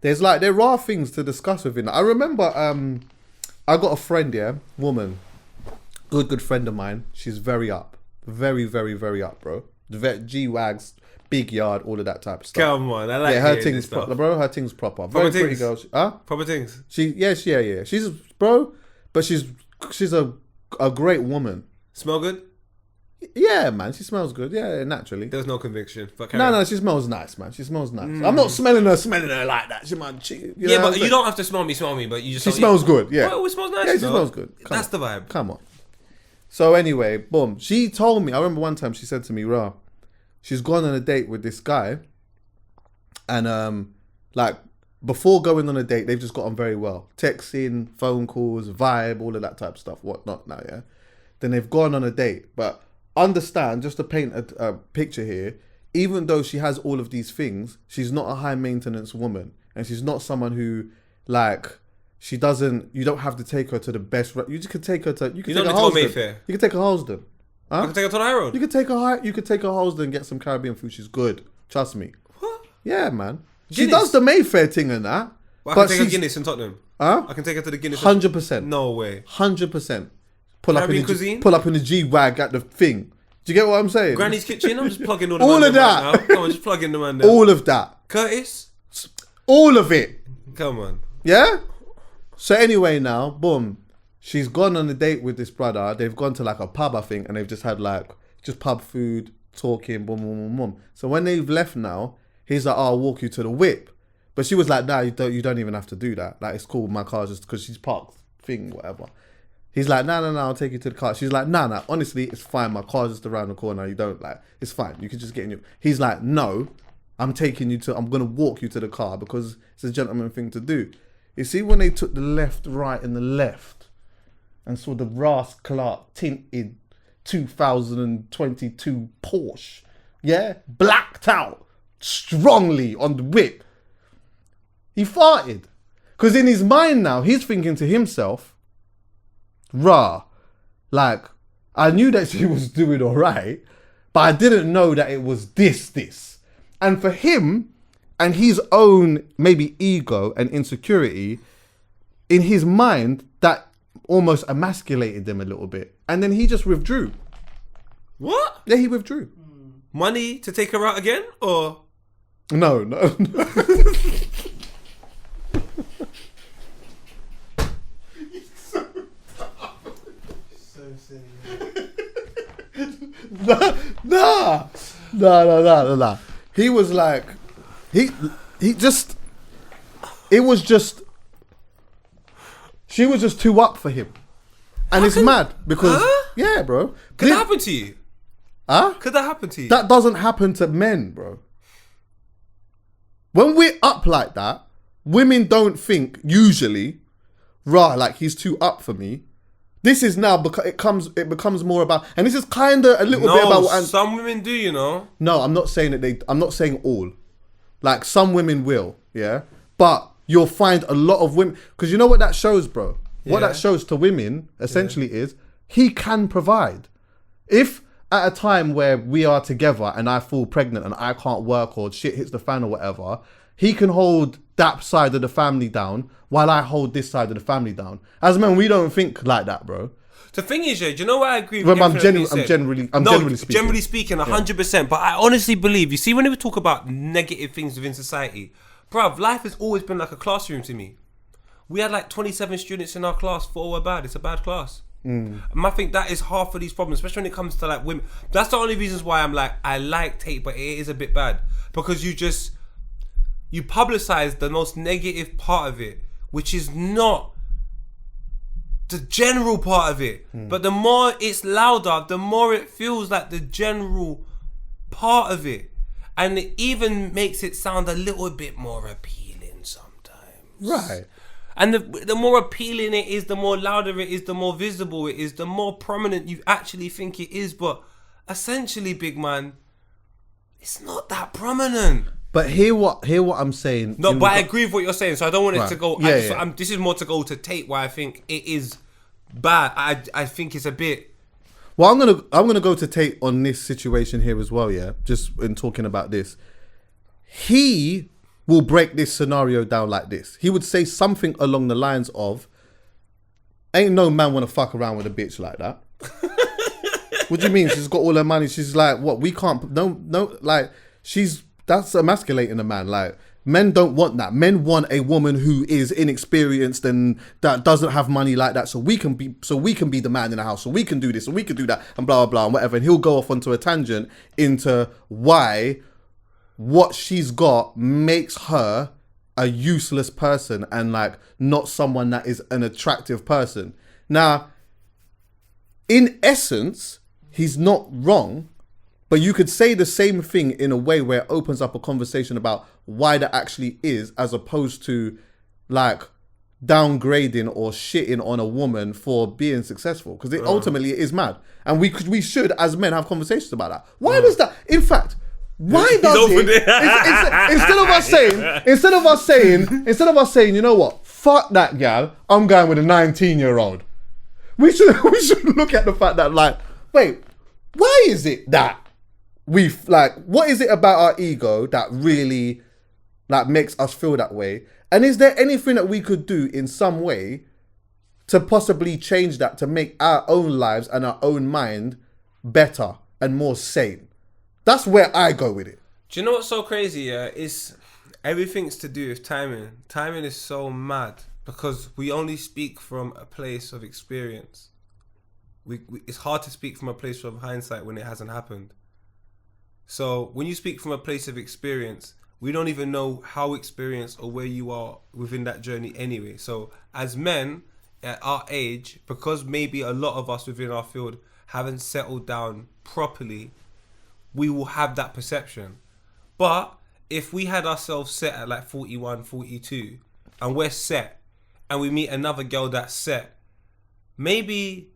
there are things to discuss within that. I remember I got a friend, woman, good friend of mine. She's very up, very, very, very up, bro. G-Wags, big yard, all of that type of stuff. Come on, I like her thing's proper, bro. Her thing's proper. Very pretty girl. Proper things. Yeah. She's bro, but she's a great woman. Smell good? Yeah, man. She smells good. Yeah, naturally. There's no conviction. But no, she smells nice, man. She smells nice. I'm not smelling her like that. But you don't have to smell me, but you just... She smells good, yeah. Well, it smells nice, yeah, she smells good. That's the vibe. Come on. So anyway, boom. She told me, I remember one time she said to me, Rah, she's gone on a date with this guy. And like, before going on a date, they've just got on very well. Texting, phone calls, vibe, all of that type of stuff, whatnot now, yeah? Then they've gone on a date, but... Understand, just to paint a picture here, even though she has all of these things, she's not a high maintenance woman. And she's not someone who, like, you don't have to take her to the best, you just could take her to, you can take her Halsden. You can take her Halsden. Huh? I can take her to the high road. You could take her Halsden and get some Caribbean food. She's good. Trust me. What? Yeah, man. Guinness. She does the Mayfair thing and that. But I can take her Guinness in Tottenham. Huh? I can take her to the Guinness. 100%. No way. 100%. Pull up in the G-Wag at the thing. Do you get what I'm saying? Granny's Kitchen. I'm just plugging all of that. Right now. I'm just plugging the man there. All of that. Curtis. All of it. Come on. Yeah. So anyway, now, boom. She's gone on a date with this brother. They've gone to like a pub, I think, and they've just had like just pub food, talking, boom, boom, boom, boom. So when they've left now, he's like, "Oh, I'll walk you to the whip." But she was like, "Nah, you don't even have to do that. Like, it's cool. My car's just because she's parked, thing, whatever." He's like, no, I'll take you to the car. She's like, nah, honestly, it's fine. My car's just around the corner. You don't it's fine. You can just get in your... He's like, no, I'm going to walk you to the car because it's a gentleman thing to do. You see, when they took the left, right, and the left and saw the Ross Clark tinted 2022 Porsche, yeah, blacked out strongly on the whip, he farted. Because in his mind now, he's thinking to himself, Rah, like, I knew that she was doing all right, but I didn't know that it was this. And for him and his own maybe ego and insecurity, in his mind, that almost emasculated him a little bit. And then he just withdrew. What? Yeah, he withdrew. Money to take her out again, or? No. Nah. He was like, he just, it was just, she was just too up for him. And it's mad because, yeah, bro. Could that happen to you? Huh? Could that happen to you? That doesn't happen to men, bro. When we're up like that, women don't think, usually, rah, like he's too up for me. This is now because it becomes more about, and this is kind of a little bit about. No, some women do, you know. No, I'm not saying that I'm not saying all. Like some women will, yeah. But you'll find a lot of women, because you know what that shows, bro. What that shows to women essentially is he can provide. If at a time where we are together and I fall pregnant and I can't work or shit hits the fan or whatever, he can hold that side of the family down while I hold this side of the family down. As men, we don't think like that, bro. The thing is, do you know what I agree with? I'm generally speaking. Generally speaking, 100%. But I honestly believe, you see, when we talk about negative things within society, bruv, life has always been like a classroom to me. We had like 27 students in our class, 4 were bad. It's a bad class. And I think that is half of these problems, especially when it comes to like women. That's the only reasons why I'm like, I like Tate, but it is a bit bad. Because you publicize the most negative part of it, which is not the general part of it. But the more it's louder, the more it feels like the general part of it. And it even makes it sound a little bit more appealing sometimes. Right. And the more appealing it is, the more louder it is, the more visible it is, the more prominent you actually think it is. But essentially, big man, it's not that prominent. But hear what I'm saying. No, but I agree with what you're saying. So I don't want it to go. Yeah, this is more to go to Tate, where I think it is bad. I think it's a bit. Well, I'm gonna go to Tate on this situation here as well. Yeah, just in talking about this, he will break this scenario down like this. He would say something along the lines of, ain't no man want to fuck around with a bitch like that. What do you mean? She's got all her money. She's like, what? We can't, no, like, that's emasculating a man. Like, men don't want that. Men want a woman who is inexperienced and that doesn't have money like that. So we can be the man in the house. So we can do this. So we can do that, and blah blah blah and whatever. And he'll go off onto a tangent into why what she's got makes her a useless person and like not someone that is an attractive person. Now, in essence, he's not wrong. But you could say the same thing in a way where it opens up a conversation about why that actually is, as opposed to like downgrading or shitting on a woman for being successful. Because ultimately it is mad. And we should, as men, have conversations about that. Why does that? In fact, why does it? Instead of us saying, you know what? Fuck that gal. I'm going with a 19-year-old. We should look at the fact that like, wait, why is it that? What is it about our ego that really like makes us feel that way? And is there anything that we could do in some way to possibly change that, to make our own lives and our own mind better and more sane? That's where I go with it. Do you know what's so crazy? Yeah, it's everything's to do with timing. Timing is so mad because we only speak from a place of experience. It's hard to speak from a place of hindsight when it hasn't happened. So when you speak from a place of experience, we don't even know how experienced or where you are within that journey anyway. So as men at our age, because maybe a lot of us within our field haven't settled down properly, we will have that perception. But if we had ourselves set at like 41, 42, and we're set, and we meet another girl that's set, maybe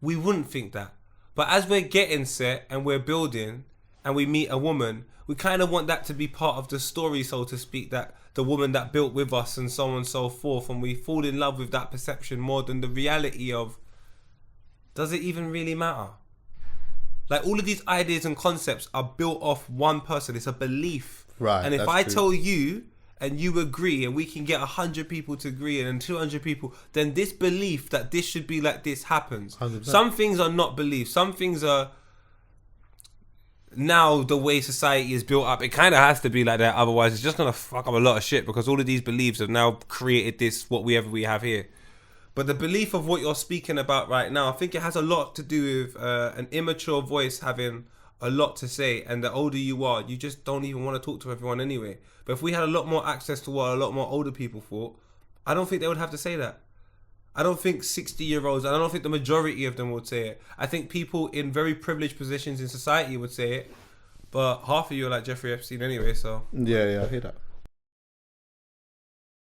we wouldn't think that. But as we're getting set and we're building and we meet a woman, we kind of want that to be part of the story, so to speak, that the woman that built with us and so on and so forth. And we fall in love with that perception more than the reality of, does it even really matter? Like all of these ideas and concepts are built off one person. It's a belief. Right. And if I tell you and you agree and we can get 100 people to agree and 200 people, then this belief that this should be like this happens. 100%. Some things are not beliefs. Some things are now the way society is built up. It kind of has to be like that. Otherwise, it's just going to fuck up a lot of shit because all of these beliefs have now created this, whatever we have here. But the belief of what you're speaking about right now, I think it has a lot to do with an immature voice having a lot to say, and the older you are, you just don't even want to talk to everyone anyway. But if we had a lot more access to what a lot more older people thought, I don't think they would have to say that. I don't think 60-year-olds, and I don't think the majority of them would say it. I think people in very privileged positions in society would say it, but half of you are like Jeffrey Epstein anyway, so... Yeah, I hear that.